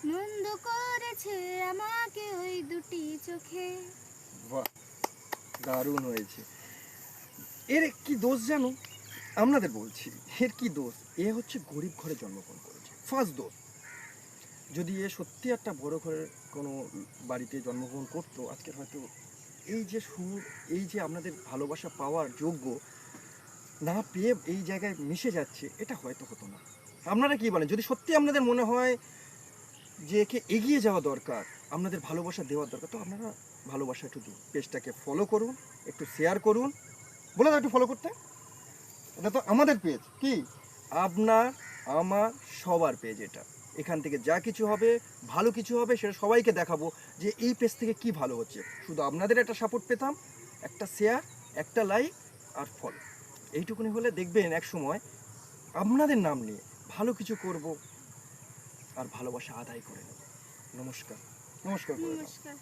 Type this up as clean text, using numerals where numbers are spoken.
মন্দ করেছে আমাকে ওই দুটি চোখে। বাহ, দারুণ হয়েছে। এর কি দোষ জানো? আপনাদের বলছি, এর কি দোষ? এ হচ্ছে গরিব ঘরে জন্মগ্রহণ করেছে, ফার্স্ট দোষ। যদি এ সত্যি একটা বড় ঘরের কোনো বাড়িতে জন্মগ্রহণ করতো, আজকে হয়তো এই যে সুর, এই যে আপনাদের ভালোবাসা পাওয়ার যোগ্য না পেয়ে এই জায়গায় মিশে যাচ্ছে, এটা হয়তো হতো না। আপনারা কি বলেন? যদি সত্যি আপনাদের মনে হয় যে একে এগিয়ে যাওয়া দরকার, আপনাদের ভালোবাসা দেওয়ার দরকার, তো আপনারা ভালোবাসা একটু দিন। পেজটাকে ফলো করুন, একটু শেয়ার করুন, বলে দাও একটু ফলো করতে। এটা তো আমাদের পেজ, কি আপনার আমার সবার পেজ এটা। এখান থেকে যা কিছু হবে, ভালো কিছু হবে, সেটা সবাইকে দেখাবো যে এই পেজ থেকে কি ভালো হচ্ছে। শুধু আপনাদের একটা সাপোর্ট পেতাম, একটা শেয়ার, একটা লাইক আর ফলো, এইটুকুনি হলে দেখবেন এক সময় আপনাদের নাম নিয়ে ভালো কিছু করব আর ভালোবাসা আদায় করে নেব। নমস্কার। নমস্কার করে দাও। নমস্কার।